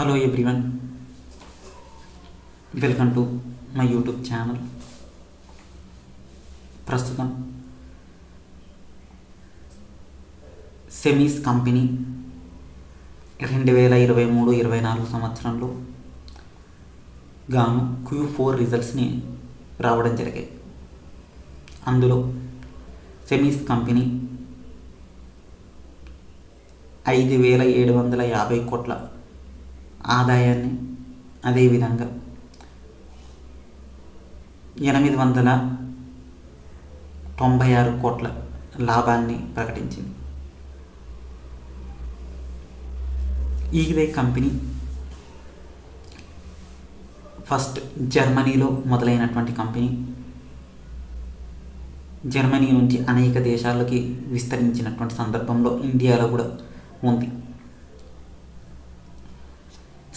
Hello everyone, welcome to my YouTube channel. ప్రస్తుతం semis company 2023-24 సంవత్సరంలో గాను Q4 రిజల్ట్స్ని రావడం జరిగాయి. అందులో సెమీస్ కంపెనీ 5,750 కోట్ల ఆదాయాన్ని, అదేవిధంగా 896 కోట్ల లాభాన్ని ప్రకటించింది. ఇదే కంపెనీ ఫస్ట్ జర్మనీలో మొదలైనటువంటి కంపెనీ. జర్మనీ నుంచి అనేక దేశాలకి విస్తరించినటువంటి సందర్భంలో ఇండియాలో కూడా ఉంది.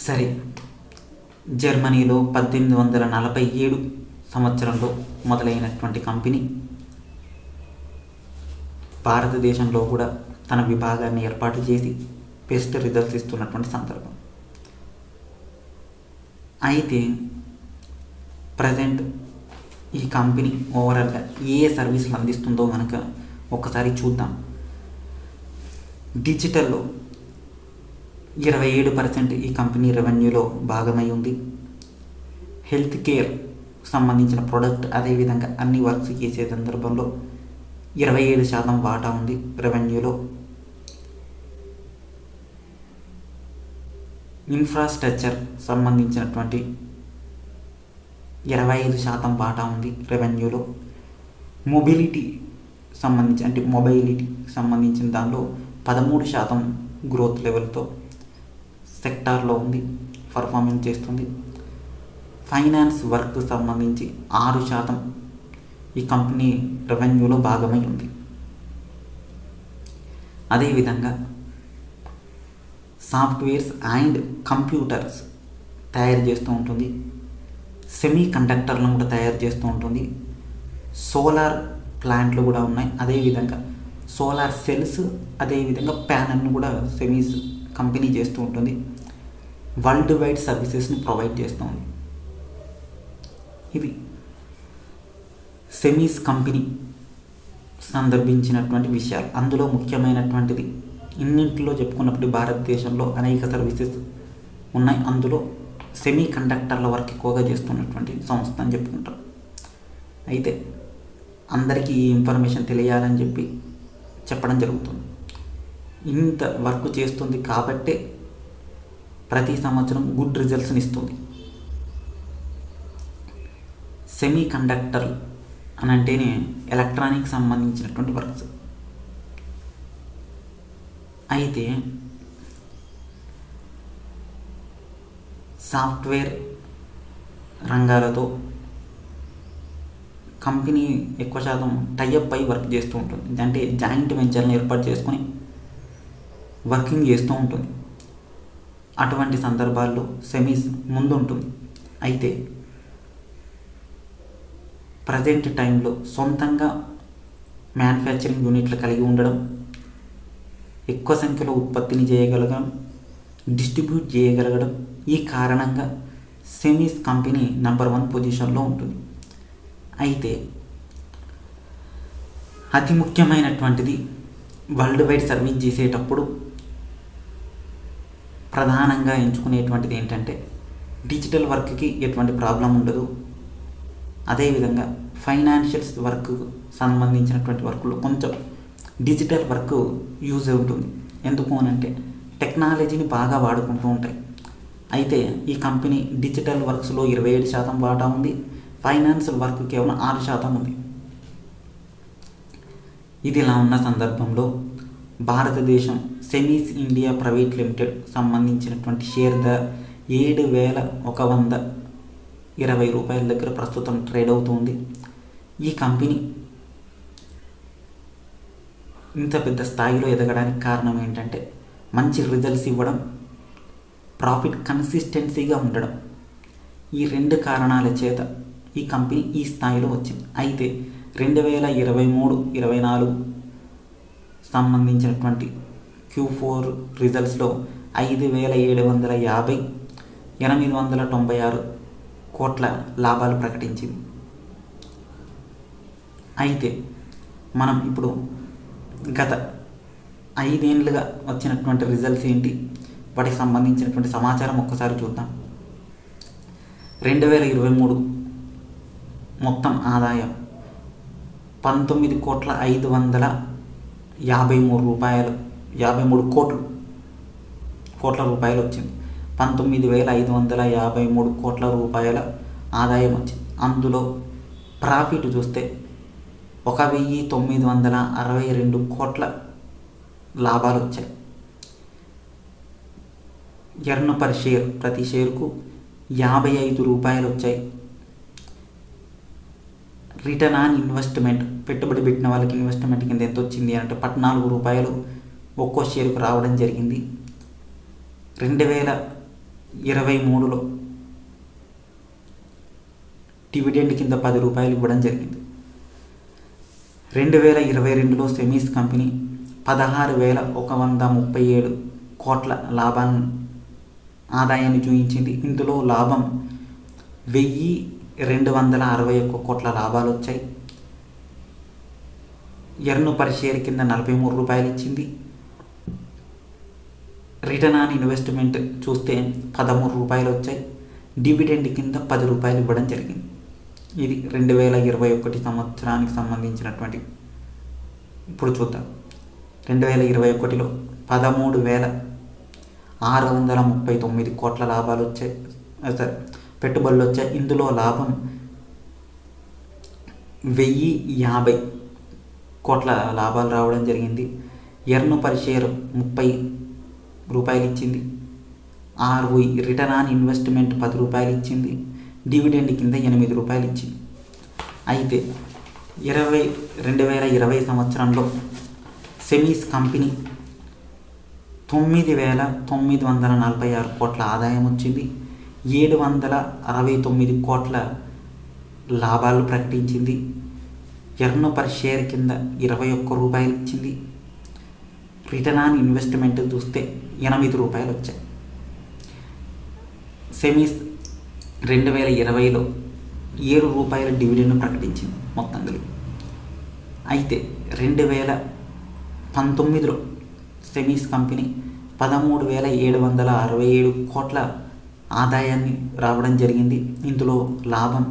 సరే, జర్మనీలో 1847 సంవత్సరంలో మొదలైనటువంటి కంపెనీ భారతదేశంలో కూడా తన విభాగాన్ని ఏర్పాటు చేసి బెస్ట్ రిజల్ట్స్ ఇస్తున్నటువంటి సందర్భం. అయితే ప్రజెంట్ ఈ కంపెనీ ఓవరాల్గా ఏ సర్వీసులు అందిస్తుందో కనుక ఒకసారి చూద్దాం. డిజిటల్లో 27% ఈ కంపెనీ రెవెన్యూలో భాగమై ఉంది. హెల్త్ కేర్ సంబంధించిన ప్రోడక్ట్, అదేవిధంగా అన్ని వర్క్స్ చేసే సందర్భంలో 27% వాటా ఉంది రెవెన్యూలో. ఇన్ఫ్రాస్ట్రక్చర్ సంబంధించినటువంటి 25% వాటా ఉంది రెవెన్యూలో. మొబిలిటీ సంబంధించిన దానిలో 13% గ్రోత్ లెవెల్తో సెక్టార్లో ఉంది, పర్ఫార్మెన్స్ చేస్తుంది. ఫైనాన్స్ వర్క్ సంబంధించి 6% ఈ కంపెనీ రెవెన్యూలో భాగమై ఉంది. అదేవిధంగా సాఫ్ట్వేర్స్ అండ్ కంప్యూటర్స్ తయారు చేస్తూ ఉంటుంది. సెమీ కండక్టర్లను కూడా తయారు చేస్తూ ఉంటుంది. సోలార్ ప్లాంట్లు కూడా ఉన్నాయి. అదేవిధంగా సోలార్ సెల్స్, అదేవిధంగా ప్యానల్ను కూడా సెమీస్ కంపెనీ చేస్తూ ఉంటుంది. వరల్డ్ వైడ్ సర్వీసెస్ని ప్రొవైడ్ చేస్తూ ఉంది. ఇది సెమీస్ కంపెనీ సందర్భించినటువంటి విషయాలు. అందులో ముఖ్యమైనటువంటిది, ఇన్నింటిలో చెప్పుకున్నప్పుడు భారతదేశంలో అనేక సర్వీసెస్ ఉన్నాయి. అందులో సెమీ కండక్టర్ల వర్క్ ఎక్కువగా చేస్తున్నటువంటి సంస్థ అని చెప్పుకుంటారు. అయితే అందరికీ ఈ ఇన్ఫర్మేషన్ తెలియాలని చెప్పడం జరుగుతుంది. ఇంత వర్క్ చేస్తుంది కాబట్టే ప్రతి సంవత్సరం గుడ్ రిజల్ట్స్ని ఇస్తుంది. సెమీ కండక్టర్ అని అంటేనే ఎలక్ట్రానిక్ సంబంధించినటువంటి వర్క్స్. అయితే సాఫ్ట్వేర్ రంగాలతో కంపెనీ ఎక్కువ శాతం టైఅప్ అయి వర్క్ చేస్తూ ఉంటుంది. అంటే జాయింట్ వెంచర్లను ఏర్పాటు చేసుకొని వర్కింగ్ చేస్తూ ఉంటుంది. అటువంటి సందర్భాల్లో సెమీస్ ముందుంటుంది. అయితే ప్రజెంట్ టైంలో సొంతంగా మ్యానుఫ్యాక్చరింగ్ యూనిట్లు కలిగి ఉండడం, ఎక్కువ సంఖ్యలో ఉత్పత్తిని చేయగలగడం, డిస్ట్రిబ్యూట్ చేయగలగడం, ఈ కారణంగా సెమీస్ కంపెనీ నెంబర్ 1 పొజిషన్లో ఉంటుంది. అయితే అతి ముఖ్యమైనటువంటిది, వరల్డ్ వైడ్ సర్వీస్ చేసేటప్పుడు ప్రధానంగా ఎంచుకునేటువంటిది ఏంటంటే డిజిటల్ వర్క్కి ఎటువంటి ప్రాబ్లం ఉండదు. అదేవిధంగా ఫైనాన్షియల్స్ వర్క్ సంబంధించినటువంటి వర్క్లో కొంచెం డిజిటల్ వర్క్ యూజ్ అవుతుంది. ఎందుకు అని అంటే టెక్నాలజీని బాగా వాడుకుంటూ ఉంటాయి. అయితే ఈ కంపెనీ డిజిటల్ వర్క్స్లో 27% వాటా ఉంది. ఫైనాన్షియల్ వర్క్ కేవలం 6% ఉంది. ఇది ఇలా ఉన్న సందర్భంలో భారతదేశం సెమీస్ ఇండియా ప్రైవేట్ లిమిటెడ్ సంబంధించినటువంటి షేర్ ధర 7,120 రూపాయల దగ్గర ప్రస్తుతం ట్రేడ్ అవుతుంది. ఈ కంపెనీ ఇంత పెద్ద స్థాయిలో ఎదగడానికి కారణం ఏంటంటే మంచి రిజల్ట్స్ ఇవ్వడం, ప్రాఫిట్ కన్సిస్టెన్సీగా ఉండడం. ఈ 2 కారణాల చేత ఈ కంపెనీ ఈ స్థాయిలో వచ్చింది. అయితే 2023-24 సంబంధించినటువంటి Q4 రిజల్ట్స్లో 5,750 896 కోట్ల లాభాలు ప్రకటించింది. అయితే మనం ఇప్పుడు గత 5 ఏళ్ళుగా వచ్చినటువంటి రిజల్ట్స్ ఏంటి, వాటికి సంబంధించినటువంటి సమాచారం ఒక్కసారి చూద్దాం. 2023 మొత్తం ఆదాయం 19,553 కోట్ల రూపాయలు వచ్చింది. 19,553 కోట్ల రూపాయల ఆదాయం వచ్చింది. అందులో ప్రాఫిట్ చూస్తే 1,962 కోట్ల లాభాలు వచ్చాయి. ఎర్న్ పర్ షేర్ ప్రతి షేర్కు 55 రూపాయలు వచ్చాయి. రిటర్న్ ఆన్ ఇన్వెస్ట్మెంట్ పెట్టుబడి పెట్టిన వాళ్ళకి ఇన్వెస్ట్మెంట్ కింద ఎంత వచ్చింది అంటే 14 రూపాయలు ఒక్కో షేర్కు రావడం జరిగింది. 2023లో డివిడెండ్ కింద 10 రూపాయలు ఇవ్వడం జరిగింది. 2022లో సెమీస్ కంపెనీ 16,137 కోట్ల ఆదాయాన్ని చూపించింది. ఇందులో లాభం 1,261 కోట్ల లాభాలు వచ్చాయి. ఎర్న్ పర్ షేర్ కింద 43 రూపాయలు ఇచ్చింది. రిటర్న్ ఆన్ ఇన్వెస్ట్మెంట్ చూస్తే 13 రూపాయలు వచ్చాయి. డివిడెండ్ కింద 10 రూపాయలు ఇవ్వడం జరిగింది. ఇది 2021 సంవత్సరానికి సంబంధించినటువంటి. ఇప్పుడు చూద్దాం. 2021లో 13,639 కోట్ల లాభాలు వచ్చాయి, పెట్టుబడులు వచ్చాయి. ఇందులో లాభం 1,050 కోట్ల లాభాలు రావడం జరిగింది. ఎర్న్ పర్ షేర్ 30 రూపాయలు ఇచ్చింది. ROE రిటర్న్ ఆన్ ఇన్వెస్ట్మెంట్ 10 రూపాయలు ఇచ్చింది. డివిడెండ్ కింద 8 రూపాయలు ఇచ్చింది. అయితే 2020 సంవత్సరంలో సెమీస్ కంపెనీ 9,946 కోట్ల ఆదాయం వచ్చింది. 769 కోట్ల లాభాలు ప్రకటించింది. ఎర్న్ పర్ షేర్ కింద 21 రూపాయలు ఇచ్చింది. రిటర్న్ ఆన్ ఇన్వెస్ట్మెంట్ చూస్తే 8 రూపాయలు వచ్చాయి. సెమీస్ 2020లో 7 రూపాయల డివిడెండ్ ప్రకటించింది మొత్తం కలిపి. అయితే 2019లో సెమీస్ కంపెనీ 13,767 కోట్ల ఆదాయాన్ని రావడం జరిగింది. ఇందులో లాభం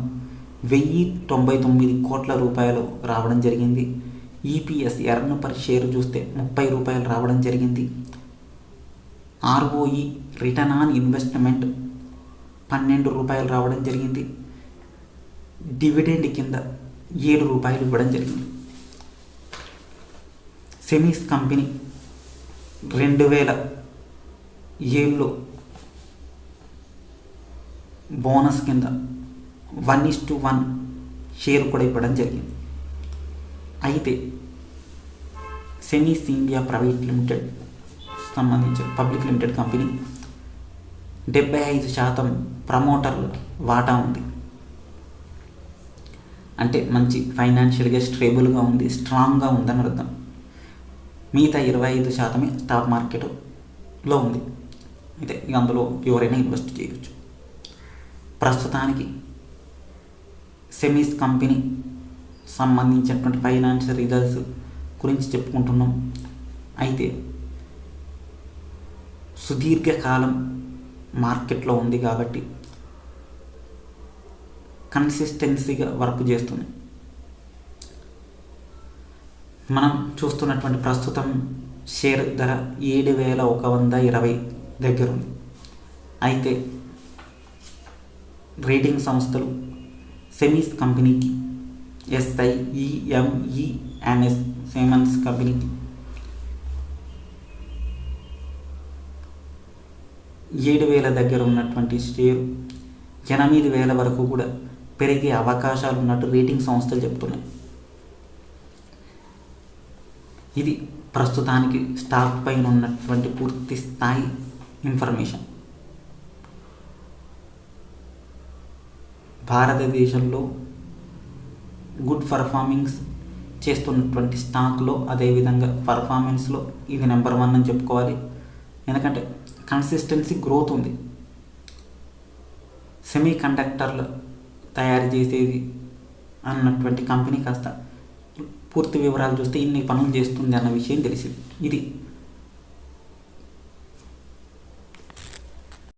1,099 కోట్ల రూపాయలు రావడం జరిగింది. EPS ఎర్న్ పర్ షేర్ చూస్తే 30 రూపాయలు రావడం జరిగింది. ROE రిటర్న్ ఆన్ ఇన్వెస్ట్మెంట్ 12 రూపాయలు రావడం జరిగింది. డివిడెండ్ కింద 7 రూపాయలు ఇవ్వడం జరిగింది. సెమీస్ కంపెనీ 2007లో బోనస్ కింద 1:1 షేర్ కూడా ఇవ్వడం జరిగింది. అయితే సెమీస్ ఇండియా ప్రైవేట్ లిమిటెడ్ సంబంధించిన పబ్లిక్ లిమిటెడ్ కంపెనీ 75% ప్రమోటర్లు వాటా ఉంది. అంటే మంచి ఫైనాన్షియల్గా స్టేబుల్గా ఉంది, స్ట్రాంగ్గా ఉందని అర్థం. మిగతా 25% స్టాక్ మార్కెట్లో ఉంది. అయితే ఇక అందులో ఎవరైనా ఇన్వెస్ట్ చేయవచ్చు. ప్రస్తుతానికి సెమీస్ కంపెనీ సంబంధించినటువంటి ఫైనాన్షియల్ రిజల్ట్స్ గురించి చెప్పుకుంటున్నాం. అయితే సుదీర్ఘకాలం మార్కెట్లో ఉంది కాబట్టి కన్సిస్టెన్సీగా వర్క్ చేస్తుంది. మనం చూస్తున్నటువంటి ప్రస్తుతం షేర్ ధర 7,120 దగ్గర ఉంది. అయితే రేటింగ్ సంస్థలు సెమీస్ కంపెనీకి SIEME అండ్ సిమెన్స్ కంపెనీకి 7,000 దగ్గర ఉన్నటువంటి షేర్ 8,000 వరకు కూడా పెరిగే అవకాశాలు ఉన్నట్టు రేటింగ్ సంస్థలు చెప్తున్నాయి. ఇది ప్రస్తుతానికి స్టాక్ పైన ఉన్నటువంటి పూర్తి స్థాయి ఇన్ఫర్మేషన్. భారతదేశంలో గుడ్ పర్ఫార్మింగ్స్ చేస్తున్నటువంటి స్టాక్లో అదేవిధంగా పర్ఫార్మెన్స్లో ఇది నెంబర్ 1 అని చెప్పుకోవాలి. ఎందుకంటే కన్సిస్టెన్సీ గ్రోత్ ఉంది. సెమీ కండక్టర్లు తయారు చేసేది అన్నటువంటి కంపెనీ కాస్త పూర్తి వివరాలు చూస్తే ఇన్ని పనులు చేస్తుంది అన్న విషయం తెలిసింది. ఇది